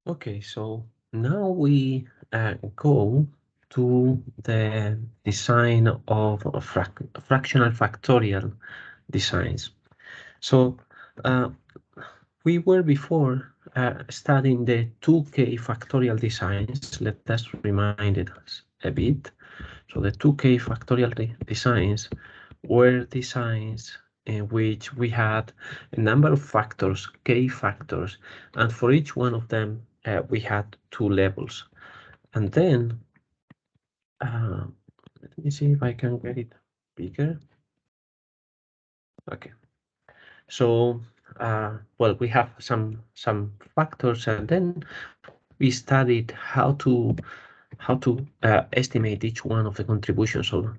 Okay, so now we go to the design of fractional factorial designs. So we were before studying the 2K factorial designs. Let us remind us a bit. So the 2K factorial designs were designs in which we had a number of factors, K factors, and for each one of them we had two levels. And then, let me see if I can get it bigger. Okay. So, well, we have some factors, and then we studied how to estimate each one of the contributions. So,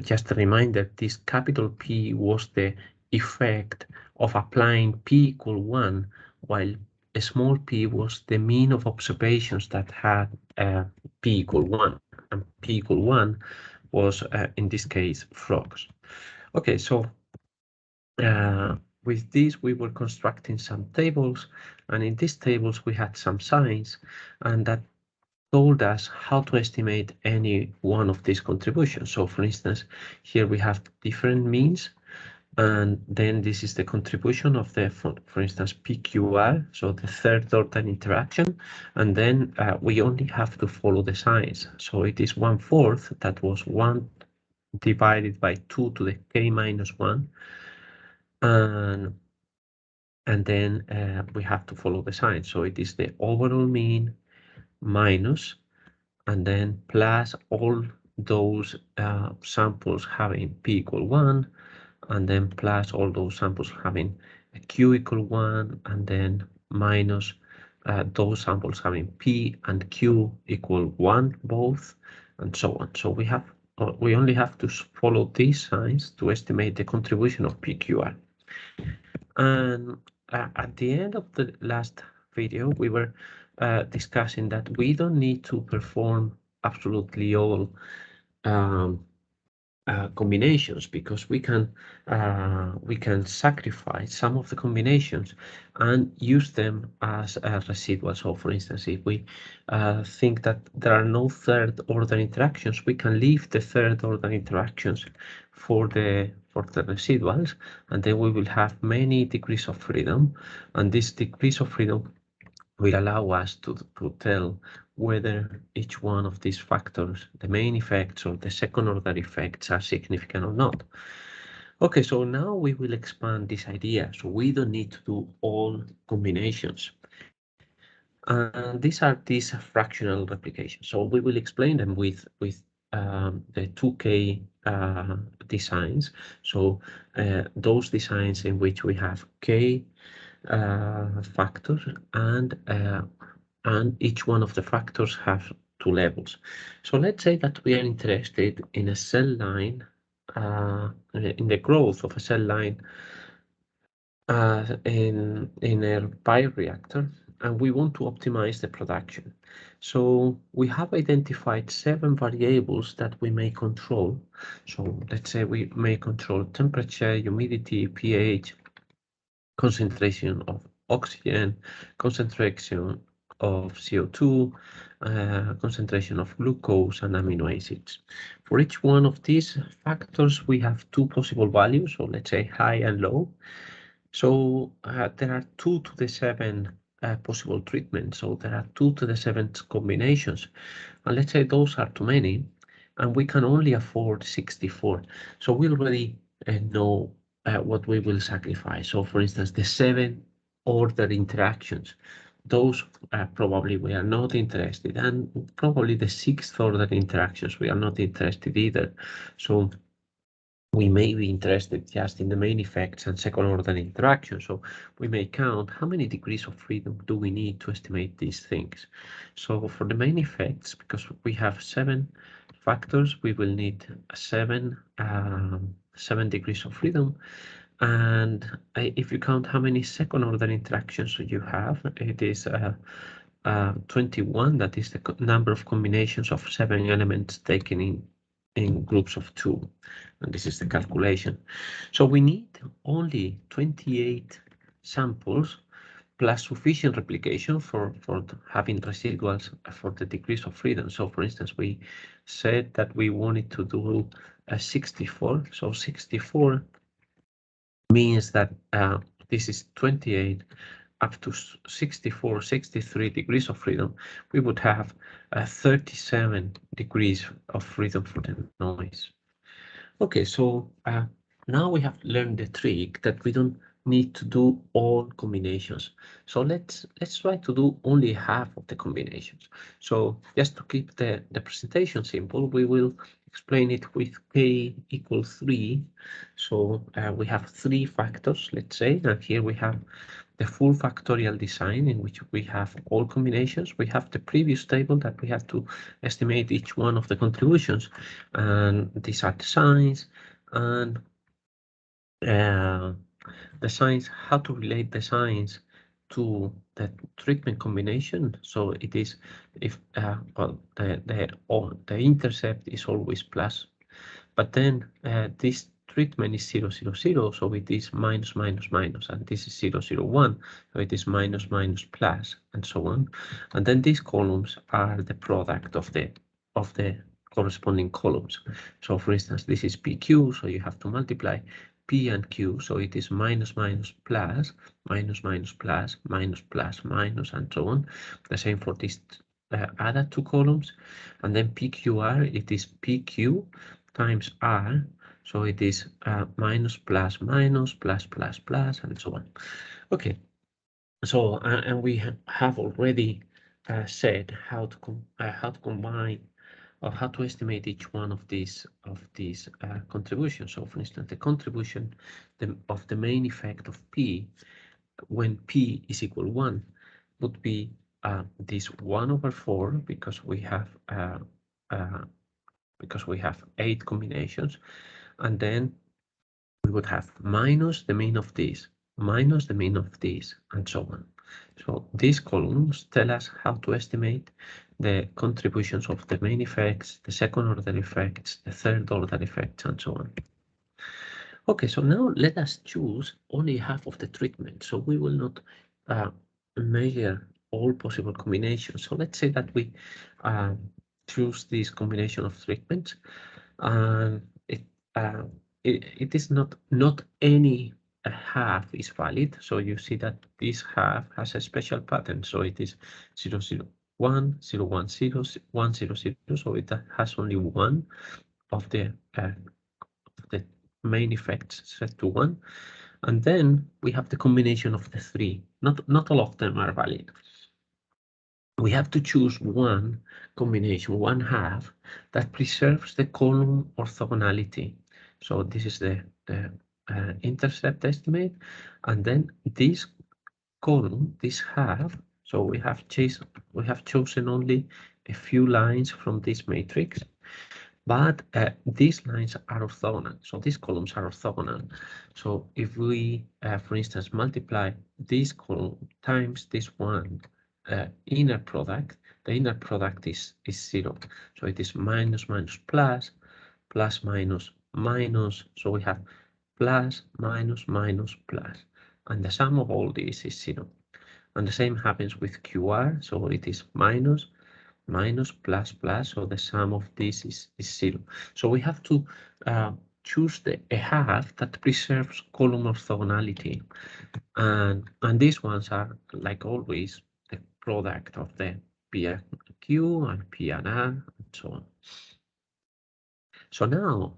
just a reminder: this capital P was the effect of applying P equal 1, while a small p was the mean of observations that had P equal 1, and P equal 1 was in this case frogs. Okay, so with this, we were constructing some tables, and in these tables, we had some signs, and that told us how to estimate any one of these contributions. So for instance, here we have different means, and then this is the contribution of the, for instance, PQR, so the third order interaction, and then we only have to follow the signs. So it is 1/4, that was 1 divided by 2 to the k minus 1, and then we have to follow the sign. So it is the overall mean minus, and then plus all those samples having p equal 1, and then plus all those samples having a q equal 1, and then minus those samples having p and q equal 1 both, and so on. So we only have to follow these signs to estimate the contribution of PQR. And at the end of the last video, we were discussing that we don't need to perform absolutely all combinations, because we can sacrifice some of the combinations and use them as a residual. So for instance, if we think that there are no third order interactions, we can leave the third order interactions for the residuals, and then we will have many degrees of freedom, and this degrees of freedom will allow us to tell whether each one of these factors, the main effects or the second order effects, are significant or not. Okay, so now we will expand this idea. So we don't need to do all combinations. And these are these fractional replications. So we will explain them with the 2K designs. So those designs in which we have K factors, and each one of the factors have two levels. So let's say that we are interested in a cell line, in the growth of a cell line in a bioreactor, and we want to optimize the production. So we have identified 7 variables that we may control. So let's say we may control temperature, humidity, pH, concentration of oxygen, concentration of CO2, concentration of glucose, and amino acids. For each one of these factors, we have 2 possible values, so let's say high and low. So there are 2 to the 7 possible treatments, so there are 2 to the 7 combinations, and let's say those are too many, and we can only afford 64. So we already know what we will sacrifice. So for instance, the 7 order interactions, those probably we are not interested, and probably the 6th order interactions we are not interested either. So we may be interested just in the main effects and second order interactions. So we may count how many degrees of freedom do we need to estimate these things. So for the main effects, because we have 7 factors, we will need 7 degrees of freedom. And if you count how many second order interactions you have, it is 21. That is the number of combinations of 7 elements taken in groups of 2, and this is the calculation. So we need only 28 samples plus sufficient replication for having residuals for the degrees of freedom. So for instance, we said that we wanted to do a 64. So 64 means that this is 28 up to 64, 63 degrees of freedom. We would have 37 degrees of freedom for the noise. Okay, so now we have learned the trick that we don't need to do all combinations. So let's try to do only half of the combinations. So just to keep the presentation simple, we will explain it with k equals 3. So we have 3 factors, let's say, and here we have the full factorial design in which we have all combinations. We have the previous table that we have to estimate each one of the contributions, and these are the signs and the signs, how to relate the signs to the treatment combination. So it is if well, the intercept is always plus, but then this treatment is 0, 0, 0, so it is minus, minus, minus, and this is 0, 0, 1, so it is minus, minus, plus, and so on. And then these columns are the product of the corresponding columns. So for instance, this is PQ, so you have to multiply P and Q, so it is minus, minus, plus, minus, minus, plus, minus, plus, minus, and so on. The same for these other two columns. And then PQR, it is PQ times R, so it is minus, plus, minus, plus, plus, plus, and so on. Okay, so and we have already said how to combine or how to estimate each one of these contributions. So for instance, the contribution of the main effect of P when P is equal 1 would be this 1/4 because we have 8 combinations, and then we would have minus the mean of this, minus the mean of this, and so on. So these columns tell us how to estimate the contributions of the main effects, the second order effects, the third order effects, and so on. Okay, so now let us choose only half of the treatment. So we will not measure all possible combinations. So let's say that we choose this combination of treatments, and it is not any half is valid. So you see that this half has a special pattern. So it is 0, 0, 1, 0, 1, 0, 1, 0, 0. So it has only one of the main effects set to 1. And then we have the combination of the 3. Not all of them are valid. We have to choose one combination, one half, that preserves the column orthogonality. So this is the intercept estimate, and then this column, this half, so we have chosen only a few lines from this matrix, but these lines are orthogonal, so these columns are orthogonal. So if we, for instance, multiply this column times this one inner product, the inner product is 0. So it is minus, minus, plus, plus, minus, minus. So we have plus, minus, minus, plus. And the sum of all these is 0. And the same happens with QR. So it is minus, minus, plus, plus. So the sum of this is 0. So we have to choose a half that preserves column orthogonality. And these ones are, like always, the product of the PQ and PNR and so on. So now,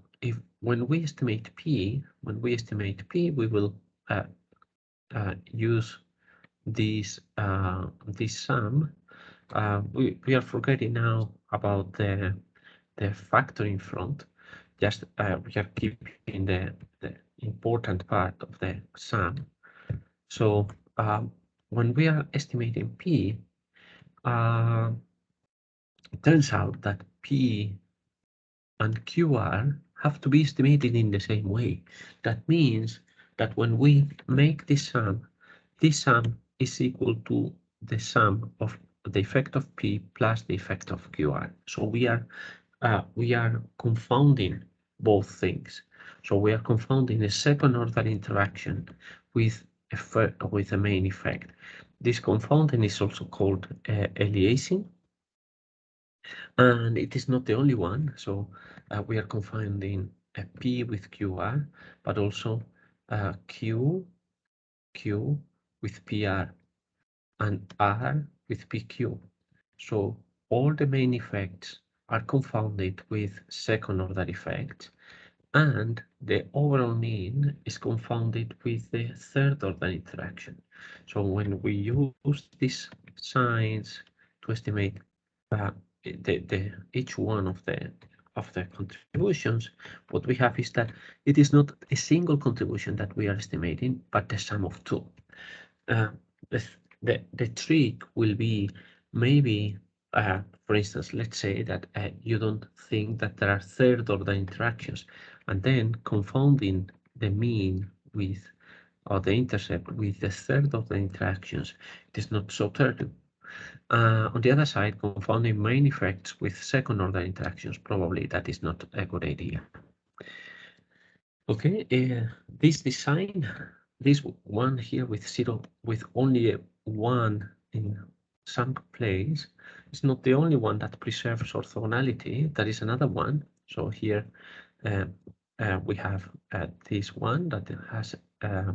when we estimate P, we will use this sum. We are forgetting now about the factor in front. Just we are keeping the important part of the sum. So when we are estimating P, it turns out that P and QR have to be estimated in the same way. That means that when we make this sum is equal to the sum of the effect of P plus the effect of QR. So we are confounding both things. So we are confounding a second order interaction with a main effect. This confounding is also called aliasing, and it is not the only one. So we are confounding P with QR, but also Q with PR and R with PQ. So all the main effects are confounded with second order effects, and the overall mean is confounded with the third order interaction. So when we use these signs to estimate each one of the contributions, what we have is that it is not a single contribution that we are estimating, but the sum of two. The trick will be maybe, for instance, let's say that you don't think that there are third order interactions, and then confounding the mean with or the intercept with the third order interactions, it is not so terrible. On the other side, confounding main effects with second order interactions, probably that is not a good idea. Okay, this design, this one here with zero, with only one in some place, is not the only one that preserves orthogonality. There is another one. So here we have this one that has a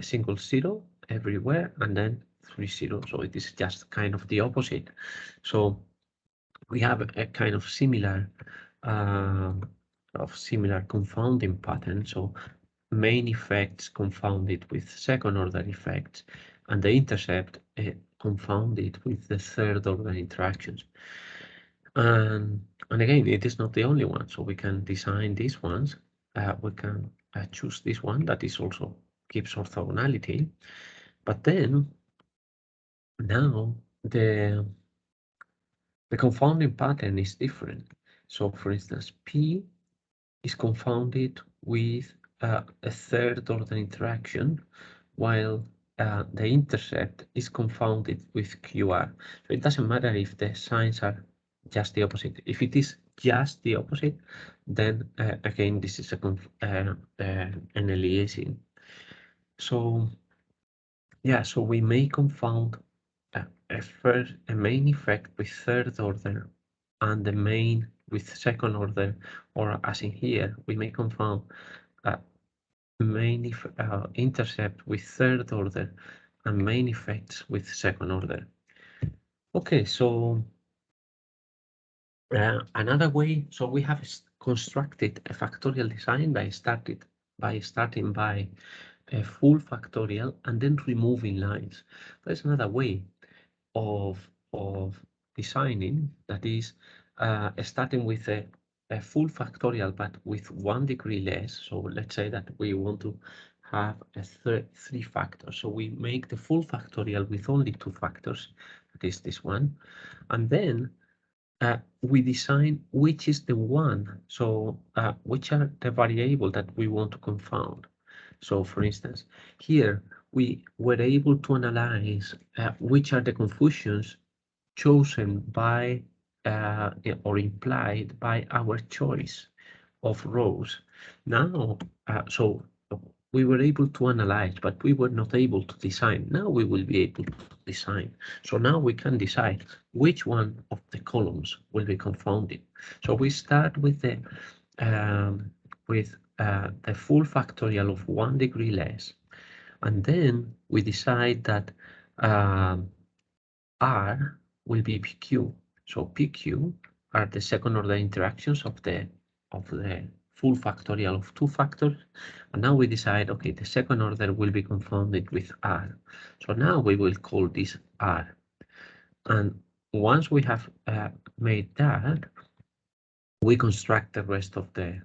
single zero everywhere, and then 3 zeros. So it is just kind of the opposite. So we have a kind of similar confounding pattern. So main effects confounded with second order effects, and the intercept confounded with the third order interactions. And again, it is not the only one. So we can design these ones. We can choose this one that is also keeps orthogonality. But then now the confounding pattern is different. So for instance, P is confounded with a third order interaction, while the intercept is confounded with QR. So it doesn't matter if the signs are just the opposite. If it is just the opposite, then again, this is an aliasing. So yeah, so we may confound a main effect with third order and the main with second order, or as in here, we may confound main intercept with third order and main effects with second order. Okay, so another way, so we have constructed a factorial design by starting by a full factorial and then removing lines. There's another way of designing, that is starting with a full factorial but with 1 degree less. So let's say that we want to have a 3 factors. So we make the full factorial with only 2 factors, that is this one, and then we design which is the one, so which are the variable that we want to confound. So for instance, here we were able to analyze which are the confusions chosen by or implied by our choice of rows. Now, so we were able to analyze, but we were not able to design. Now we will be able to design. So now we can decide which one of the columns will be confounded. So we start with the full factorial of 1 degree less, and then we decide that R will be PQ. So PQ are the second order interactions of the full factorial of 2 factors. And now we decide, okay, the second order will be confounded with R. So now we will call this R. And once we have made that, we construct the rest of the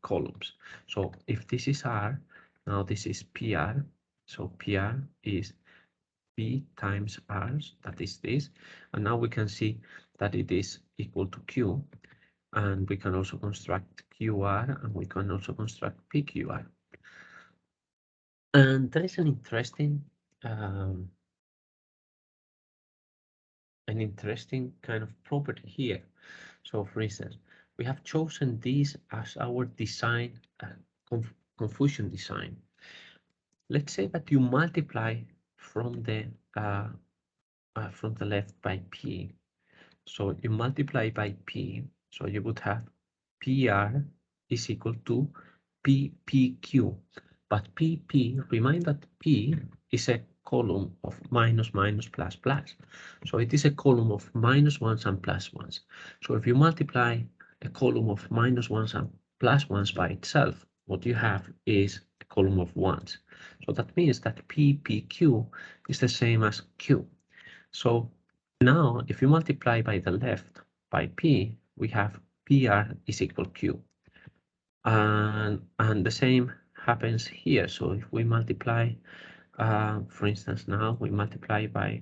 columns. So if this is R, now this is PR. So PR is P times R, that is this. And now we can see that it is equal to Q. And we can also construct QR, and we can also construct PQR. And there is an interesting kind of property here. So for instance, we have chosen this as our design, confusion design. Let's say that you multiply from the left by P. So you multiply by P, so you would have PR is equal to PPQ. But PP, remind that P is a column of minus, minus, plus, plus. So it is a column of minus ones and plus ones. So if you multiply a column of minus ones and plus ones by itself, what you have is a column of ones. So that means that PPQ is the same as Q. So now, if you multiply by the left by P, we have PR is equal Q. And the same happens here. So if we multiply, for instance, now we multiply by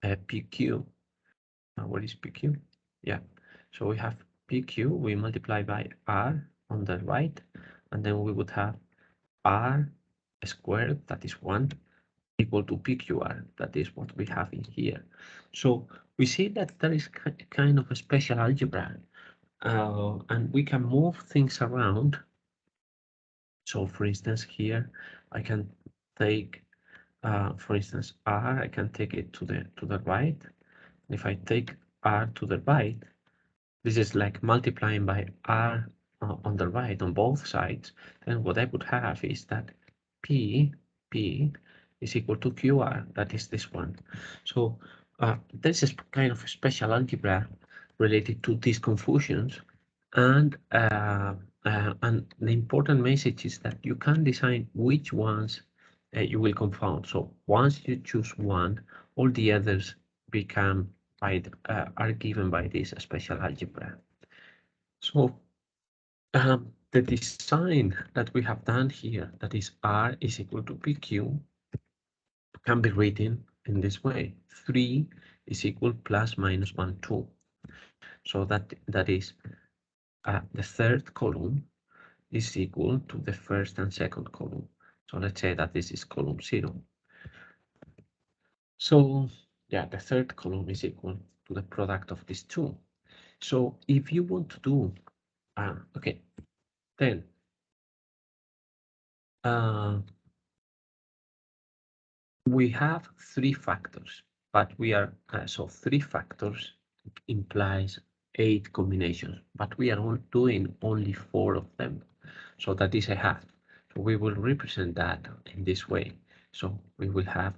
PQ. What is PQ? Yeah. So we have PQ, we multiply by R on the right, and then we would have R squared, that is 1, equal to PQR. That is what we have in here. So we see that there is kind of a special algebra, and we can move things around. So for instance, here I can take, for instance, R, I can take it to the right. If I take R to the right, this is like multiplying by R on the right on both sides. Then what I would have is that P is equal to QR, that is this one. So this is kind of a special algebra related to these confusions. And the important message is that you can design which ones you will confound. So once you choose one, all the others become are given by this special algebra. So the design that we have done here, that is R is equal to PQ, can be written in this way: 3 is equal plus minus 1, 2. So that is the third column is equal to the first and second column. So let's say that this is column 0. So yeah, the third column is equal to the product of these two. So if you want to do, okay, then we have 3 factors, but we are, so 3 factors implies 8 combinations, but we are doing only 4 of them. So that is a half. So we will represent that in this way. So we will have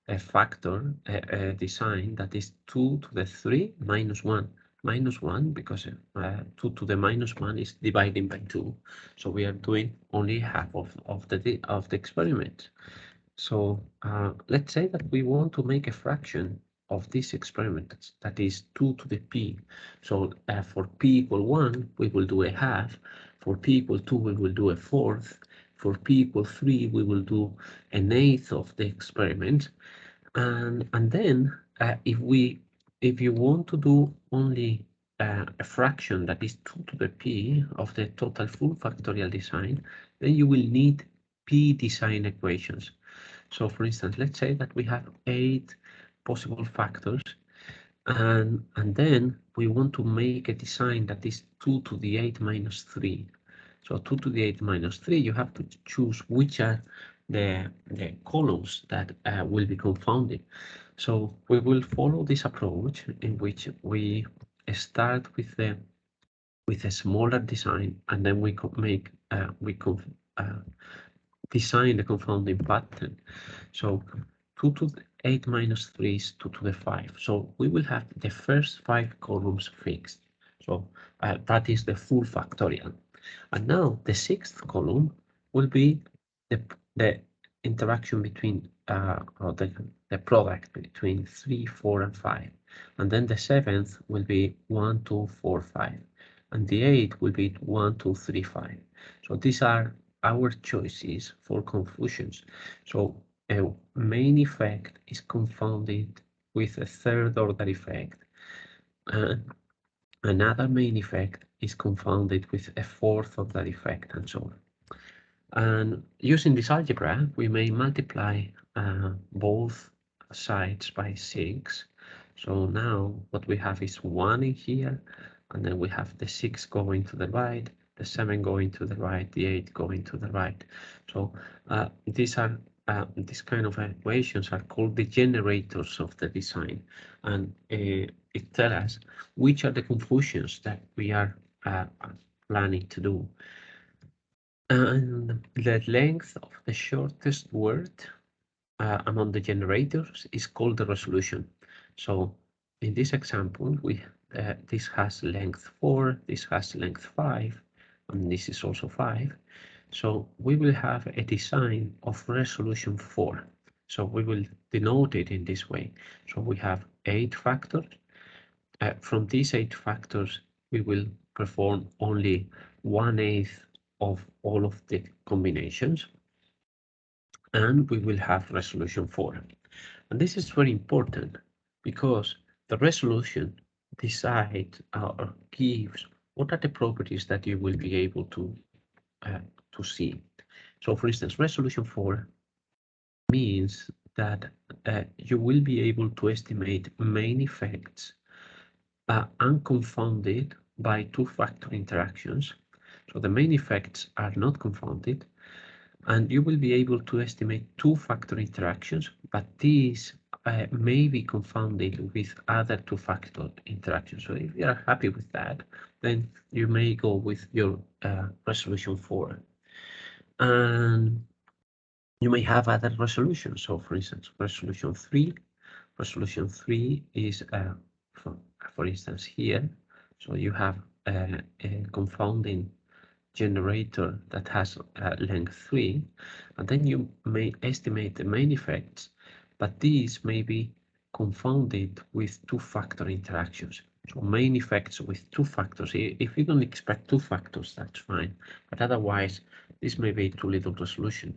a factor, a design that is 2 to the 3 minus 1. Minus 1 because 2 to the minus 1 is dividing by 2. So we are doing only half of the experiment. So let's say that we want to make a fraction of this experiment that is 2 to the p. So for p equal 1, we will do a half. For p equal 2, we will do a fourth. For p equal 3, we will do an eighth of the experiment. And then if you want to do only a fraction that is 2 to the p of the total full factorial design, then you will need p design equations. So for instance, let's say that we have 8 possible factors, and then we want to make a design that is 2 to the 8 minus 3. So 2 to the 8 minus 3, you have to choose which are the columns that will be confounded. So we will follow this approach in which we start with a smaller design, and then we design the confounding pattern. So 2 to the 8 minus 3 is 2 to the 5. So we will have the first 5 columns fixed. So that is the full factorial. And now the 6th column will be the interaction between, or the product between 3, 4, and 5. And then the 7th will be 1, 2, 4, 5. And the 8th will be 1, 2, 3, 5. So these are our choices for confusions. So a main effect is confounded with a third order effect, and another main effect is confounded with a fourth order effect, and so on. And using this algebra, we may multiply both sides by 6. So now what we have is 1 in here, and then we have the 6 going to the right, the 7 going to the right, the 8 going to the right. So these are these kind of equations are called the generators of the design, and it tells us which are the conclusions that we are planning to do. And the length of the shortest word among the generators is called the resolution. So in this example, this has length 4, this has length 5, and this is also 5. So we will have a design of resolution 4. So we will denote it in this way. So we have 8 factors. From these 8 factors, we will perform only 1/8 of all of the combinations, and we will have resolution 4. And this is very important because the resolution decides or gives what are the properties that you will be able to see. So for instance, resolution 4 means that you will be able to estimate main effects unconfounded by two-factor interactions. So the main effects are not confounded, and you will be able to estimate two-factor interactions, but these may be confounded with other two-factor interactions. So if you are happy with that, then you may go with your resolution 4. And you may have other resolutions. So for instance, resolution 3 is, for instance, here. So you have a confounding generator that has length 3, and then you may estimate the main effects, but these may be confounded with two-factor interactions. So main effects with two factors. If you don't expect two factors, that's fine, but otherwise this may be too little resolution.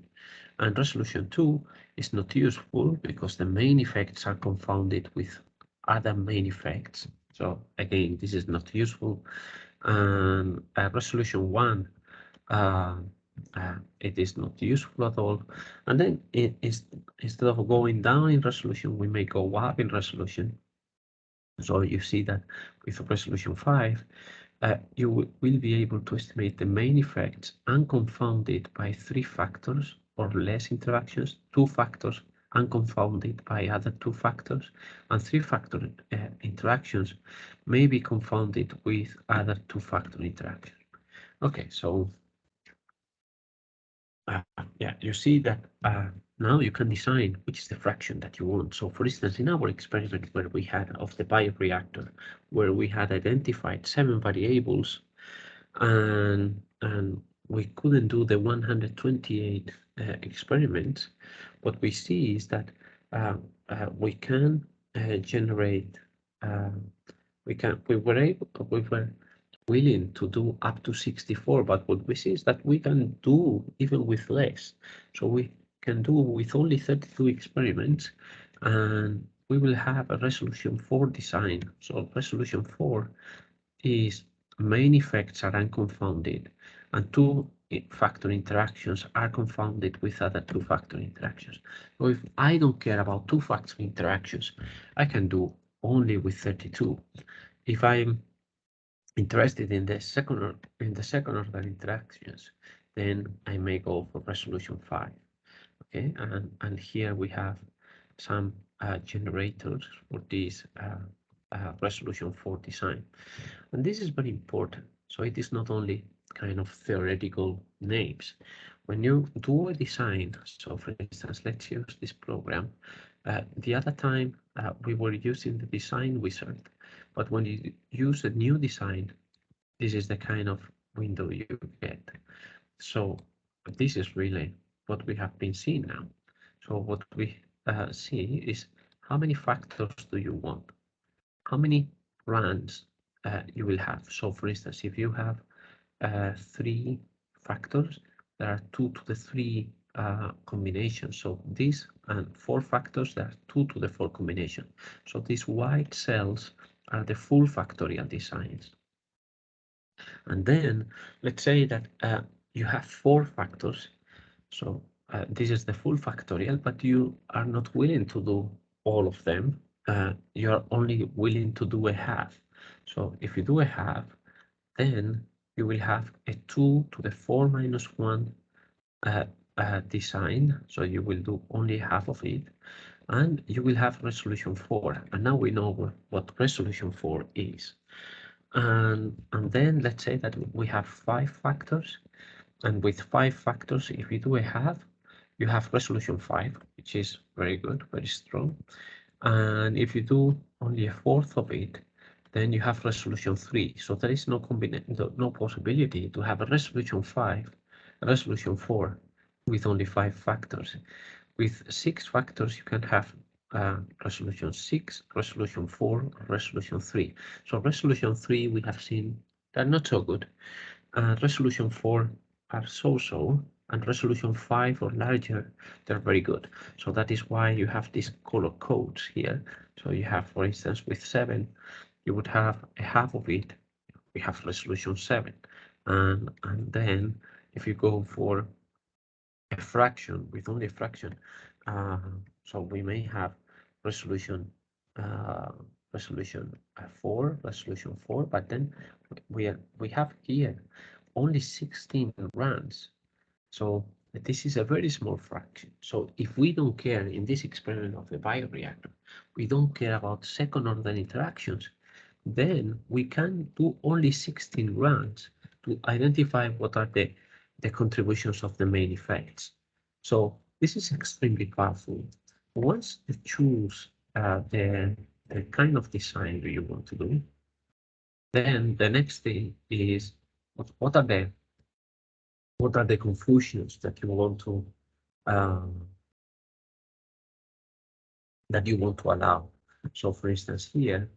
And resolution 2 is not useful because the main effects are confounded with other main effects. So again, this is not useful. And resolution 1, it is not useful at all. And then instead of going down in resolution, we may go up in resolution. So you see that with resolution 5, you will be able to estimate the main effects unconfounded by 3 factors or less interactions, 2 factors unconfounded by other 2 factors, and 3-factor interactions may be confounded with other 2-factor interactions. Okay, so yeah, you see that now you can design which is the fraction that you want. So for instance, in our experiment where we had of the bioreactor, where we had identified 7 variables, and we couldn't do the 128 experiments, what we see is that we can generate, we were willing to do up to 64, but what we see is that we can do even with less. So we can do with only 32 experiments, and we will have a resolution 4 design. So resolution 4 is main effects are unconfounded, and two-factor interactions are confounded with other two-factor interactions. So if I don't care about two-factor interactions, I can do only with 32. If I'm interested in the second order interactions, then I may go for resolution 5. Okay, and here we have some generators for this resolution 4 design, and this is very important. So it is not only kind of theoretical names. When you do a design, so for instance, let's use this program. The other time we were using the design wizard, but when you use a new design, this is the kind of window you get. So this is really what we have been seeing now. So what we see is how many factors do you want? How many runs you will have? So for instance, if you have 3 factors, there are 2 to the 3 combinations. So these and 4 factors, there are 2 to the 4 combination. So these white cells are the full factorial designs. And then let's say that you have 4 factors. So this is the full factorial, but you are not willing to do all of them. You are only willing to do a half. So if you do a half, then you will have a 2 to the 4 minus 1 design, so you will do only half of it, and you will have resolution 4. And now we know what resolution 4 is. And then let's say that we have 5 factors, and with 5 factors, if you do a half, you have resolution 5, which is very good, very strong. And if you do only a fourth of it, then you have resolution 3. So there is no possibility to have a resolution 5, a resolution 4 with only 5 factors. With 6 factors, you can have resolution 6, resolution 4, resolution 3. So resolution 3, we have seen they're not so good. Resolution 4 are so-so, and resolution 5 or larger, they're very good. So that is why you have these color codes here. So you have, for instance, with 7, you would have a half of it, we have resolution 7. And then if you go for a fraction, with only a fraction, so we may have resolution resolution 4, resolution 4, but then we have here only 16 runs. So this is a very small fraction. So if we don't care in this experiment of the bioreactor, we don't care about second order interactions, then we can do only 16 runs to identify what are the contributions of the main effects. So this is extremely powerful. Once you choose the kind of design that you want to do, then the next thing is what are the conclusions that you want to allow. So for instance here,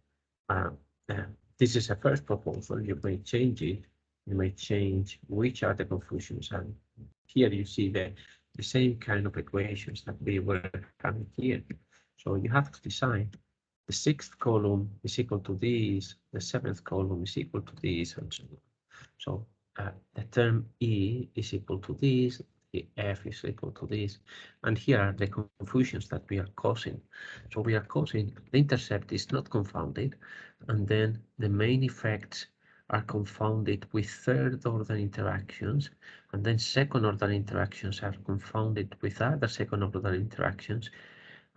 this is a first proposal. You may change it. You may change which are the conclusions, and here you see the same kind of equations that we were having here. So you have to decide the 6th column is equal to this, the 7th column is equal to this, and so on. So the term E is equal to this, the F is equal to this, and here are the confusions that we are causing. So we are causing the intercept is not confounded, and then the main effects are confounded with third order interactions, and then second order interactions are confounded with other second order interactions,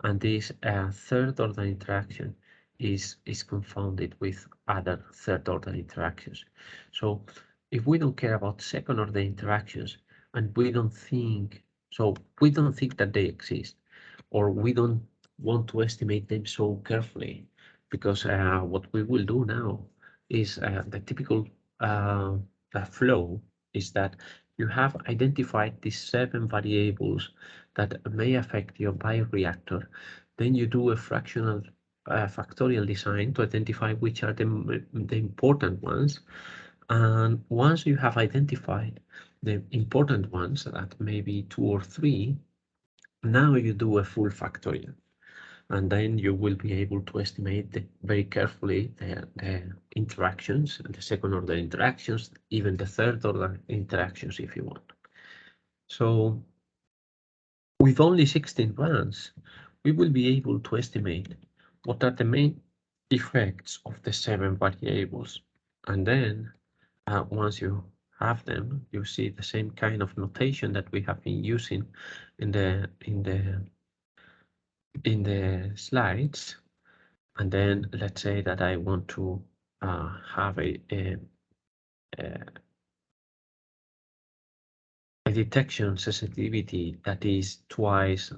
and this third order interaction is confounded with other third order interactions. So if we don't care about second order interactions, and we don't think that they exist, or we don't want to estimate them so carefully, because what we will do now is the typical flow is that you have identified these 7 variables that may affect your bioreactor. Then you do a fractional factorial design to identify which are the important ones. And once you have identified the important ones, that may be 2 or 3, now you do a full factorial. And then you will be able to estimate very carefully the interactions, and the second order interactions, even the third order interactions if you want. So with only 16 runs, we will be able to estimate what are the main effects of the 7 variables. And then once you have them, you see the same kind of notation that we have been using in the slides. And then let's say that I want to have a detection sensitivity that is twice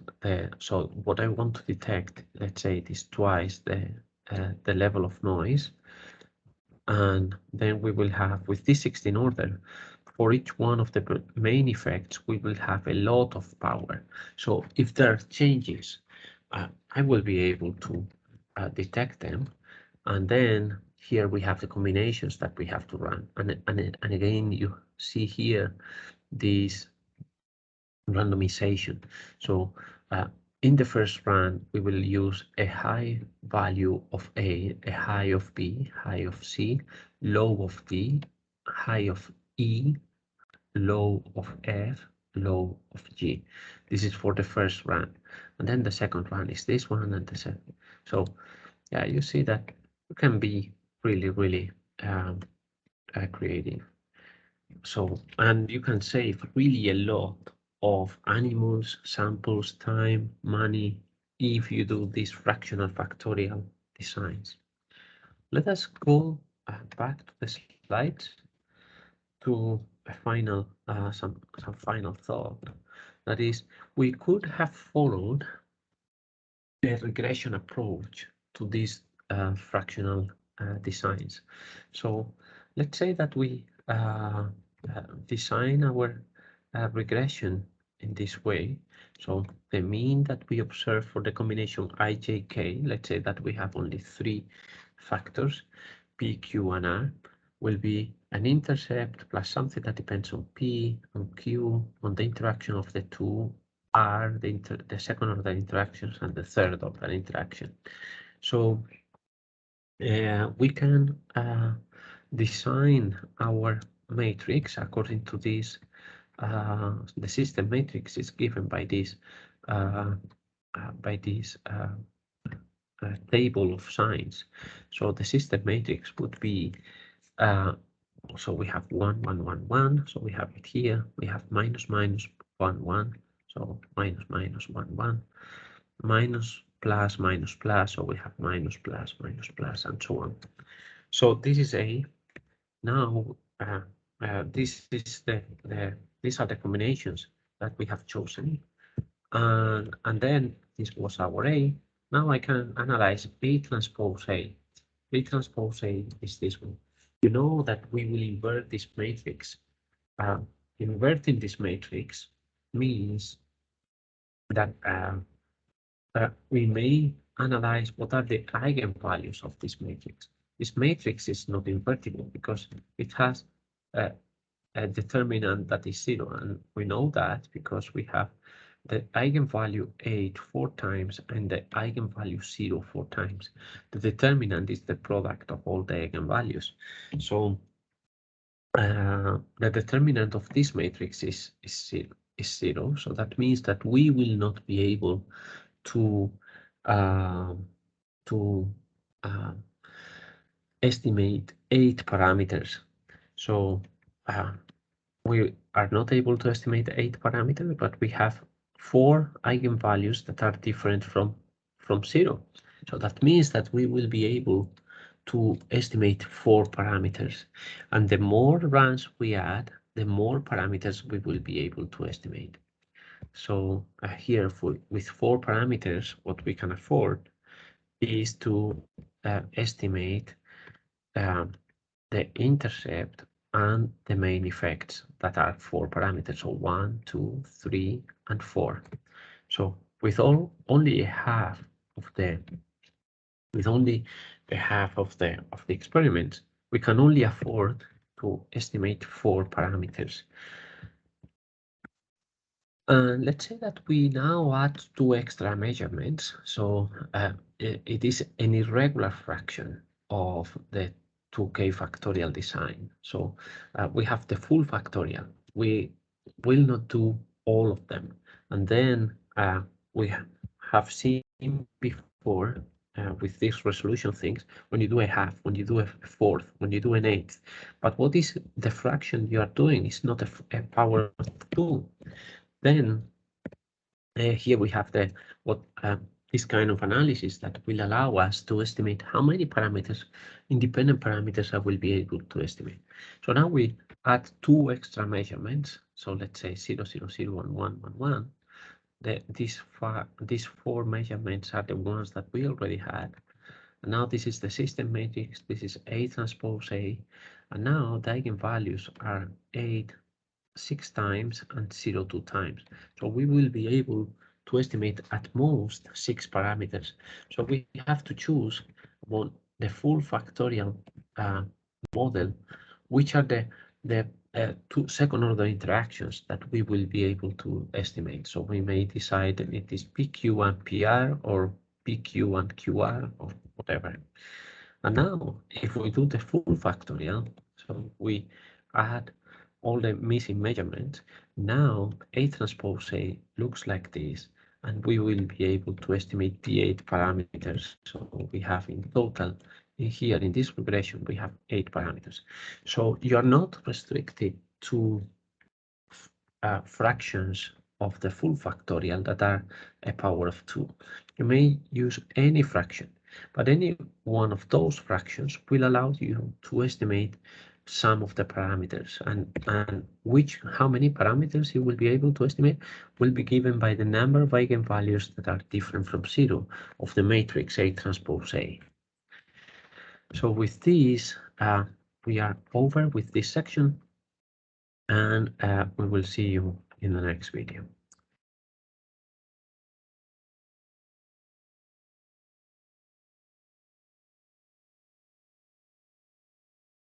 so what I want to detect, let's say it is twice the level of noise. And then we will have, with this 16 order, for each one of the main effects, we will have a lot of power. So if there are changes, I will be able to detect them. And then here we have the combinations that we have to run. And again, you see here this randomization. So in the first run, we will use a high value of A, a high of B, high of C, low of D, high of E, low of F, low of G. This is for the first run. And then the second run is this one, and the second. So yeah, you see that you can be really, really creative. So, and you can save really a lot of animals, samples, time, money, if you do these fractional factorial designs. Let us go back to the slides to a final, some final thought. That is, we could have followed the regression approach to these fractional designs. So let's say that we design our regression in this way. So the mean that we observe for the combination ijk, let's say that we have only 3 factors, p, q, and r, will be an intercept plus something that depends on p, on q, on the interaction of the two, r, the second order interactions, and the third order interaction. So we can design our matrix according to this. The system matrix is given by this table of signs. So the system matrix would be so we have 1, 1, 1, 1. So we have it here. We have minus, minus, 1, 1. So minus, minus, 1, 1. Minus, plus, minus, plus. So we have minus, plus, minus, plus, and so on. So this is A. Now this is these are the combinations that we have chosen, and then this was our A. Now I can analyze A transpose A. A transpose A is this one. You know that we will invert this matrix. Inverting this matrix means that we may analyze what are the eigenvalues of this matrix. This matrix is not invertible because it has a determinant that is 0, and we know that because we have the eigenvalue 8 4 times and the eigenvalue 0 4 times. The determinant is the product of all the eigenvalues. So the determinant of this matrix is 0. So that means that we will not be able to estimate 8 parameters. So we are not able to estimate 8 parameters, but we have 4 eigenvalues that are different from 0. So that means that we will be able to estimate 4 parameters. And the more runs we add, the more parameters we will be able to estimate. So here with 4 parameters, what we can afford is to estimate the intercept and the main effects that are 4 parameters, so 1, 2, 3, and 4. So with only half of the experiment, we can only afford to estimate 4 parameters. And let's say that we now add 2 extra measurements. So it is an irregular fraction of the 2k factorial design. So we have the full factorial. We will not do all of them. And then we have seen before with these resolution things, when you do a half, when you do a fourth, when you do an eighth. But what is the fraction you are doing is not a power of 2. Then here we have this kind of analysis that will allow us to estimate how many parameters, independent parameters, I will be able to estimate. So now we add 2 extra measurements. So let's say 0, 0, 0, and 1, 1, 1. These 4 measurements are the ones that we already had. And now this is the system matrix. This is A transpose A. And now the eigenvalues are 8, 6 times and 0 2 times. So we will be able to estimate at most 6 parameters. So we have to choose among the full factorial model, which are the 2 second order interactions that we will be able to estimate. So we may decide that it is PQ and PR or PQ and QR or whatever. And now if we do the full factorial, so we add all the missing measurements, now A transpose A looks like this, and we will be able to estimate the 8 parameters. So we have in total, here in this regression, we have 8 parameters. So you are not restricted to fractions of the full factorial that are a power of 2. You may use any fraction, but any one of those fractions will allow you to estimate some of the parameters, and how many parameters you will be able to estimate will be given by the number of eigenvalues that are different from 0 of the matrix A transpose A. So with this, we are over with this section, and we will see you in the next video.